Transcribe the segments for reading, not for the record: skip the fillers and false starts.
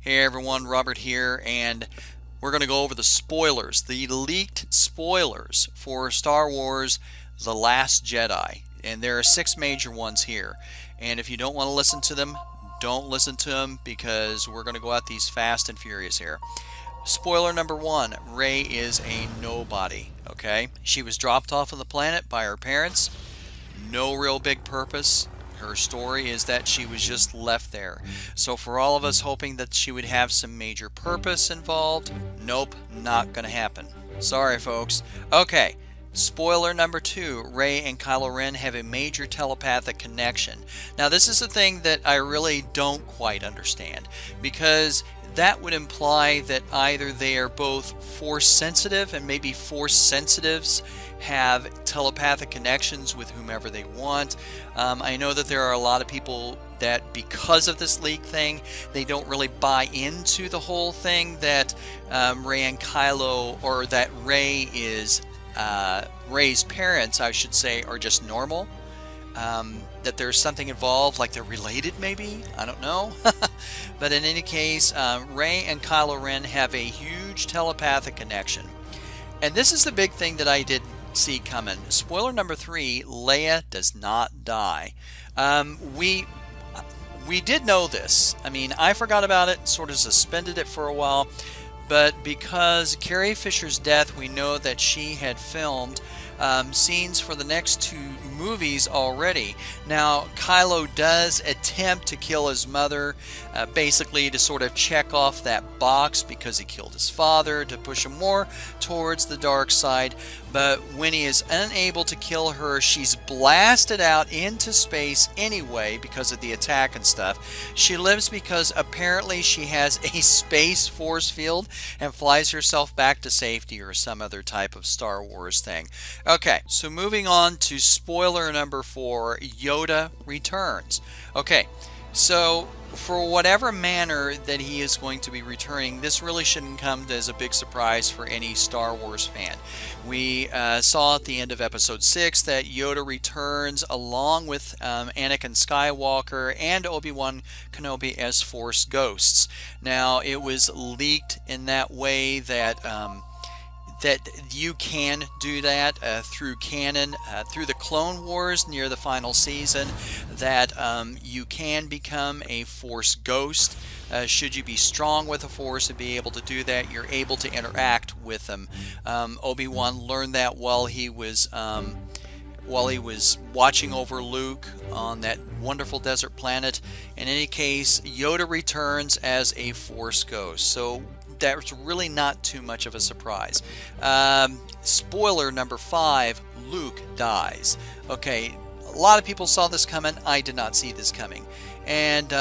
Hey everyone, Robert here, and we're going to go over the spoilers, the leaked spoilers for Star Wars The Last Jedi. And there are 6 major ones here. And if you don't want to listen to them, don't listen to them because we're going to go at these fast and furious here. Spoiler number 1, Rey is a nobody, okay? She was dropped off of the planet by her parents. No real big purpose. Her story is that she was just left there. So for all of us hoping that she would have some major purpose involved, nope, not gonna happen. Sorry folks. Okay, spoiler number 2, Rey and Kylo Ren have a major telepathic connection. Now this is a thing that I really don't quite understand, because that would imply that either they are both force sensitive, and maybe force sensitives have telepathic connections with whomever they want. I know that there are a lot of people that, because of this leak thing, they don't really buy into the whole thing that Rey and Kylo, or that Rey is Rey's parents, I should say, are just normal. That there's something involved, like they're related maybe? I don't know. But in any case, Rey and Kylo Ren have a huge telepathic connection. And this is the big thing that I didn't see coming. Spoiler number 3, Leia does not die. We did know this. I mean, I forgot about it, sort of suspended it for a while. But because Carrie Fisher's death, we know that she had filmed scenes for the next 2 movies already. Now, Kylo does attempt to kill his mother, basically to sort of check off that box because he killed his father, to push him more towards the dark side. But when he is unable to kill her, she's blasted out into space anyway because of the attack and stuff. She lives because apparently she has a space force field and flies herself back to safety, or some other type of Star Wars thing. Okay, so moving on to spoiler number 4, Yoda returns. Okay, so for whatever manner that he is going to be returning, this really shouldn't come as a big surprise for any Star Wars fan. We saw at the end of episode 6 that Yoda returns along with Anakin Skywalker and Obi-Wan Kenobi as Force ghosts. Now, it was leaked in that way that that you can do that through canon, through the Clone Wars near the final season, that you can become a Force ghost. Should you be strong with the Force and be able to do that, you're able to interact with them. Obi-Wan learned that while he was watching over Luke on that wonderful desert planet. In any case, Yoda returns as a Force ghost. So that's really not too much of a surprise. Spoiler number 5, Luke dies. Okay, a lot of people saw this coming. I did not see this coming. And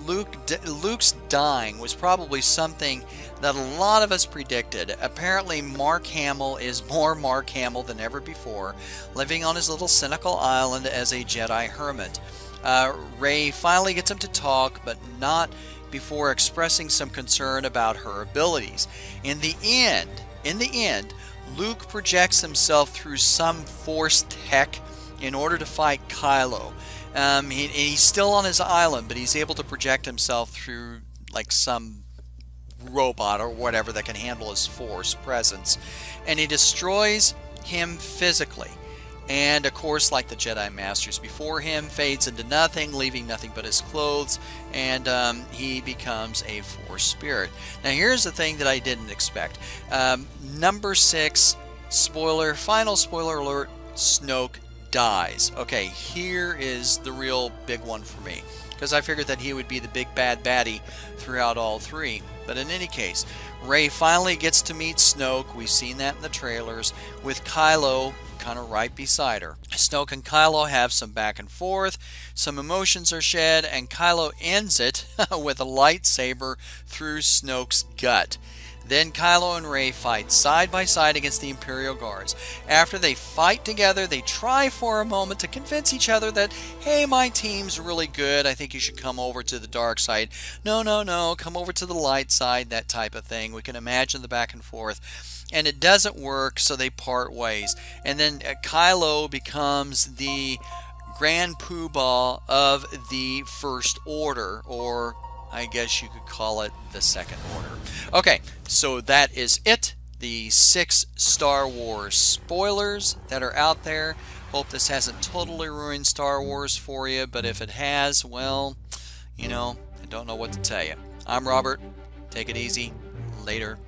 Luke's dying was probably something that a lot of us predicted. Apparently Mark Hamill is more Mark Hamill than ever before, living on his little cynical island as a Jedi hermit. Rey finally gets him to talk, but not before expressing some concern about her abilities. In the end, Luke projects himself through some Force tech in order to fight Kylo. He's still on his island, but he's able to project himself through like some robot or whatever that can handle his Force presence, and he destroys him physically. And of course, like the Jedi Masters before him, fades into nothing, leaving nothing but his clothes, and he becomes a Force spirit. Now here's the thing that I didn't expect. Number 6, spoiler, final spoiler alert, Snoke dies. Okay, here is the real big one for me, because I figured that he would be the big bad baddie throughout all 3. But in any case, Rey finally gets to meet Snoke. We've seen that in the trailers, with Kylo kind of right beside her. Snoke and Kylo have some back and forth, some emotions are shed, and Kylo ends it with a lightsaber through Snoke's gut. Then Kylo and Rey fight side by side against the Imperial Guards. After they fight together, they try for a moment to convince each other that, hey, my team's really good, I think you should come over to the dark side. No, no, no, come over to the light side, that type of thing. We can imagine the back and forth. And it doesn't work, so they part ways. And then Kylo becomes the Grand Poobah of the First Order, or I guess you could call it the Second Order. Okay, so that is it. The 6 Star Wars spoilers that are out there. Hope this hasn't totally ruined Star Wars for you, but if it has, well, you know, I don't know what to tell you. I'm Robert. Take it easy. Later.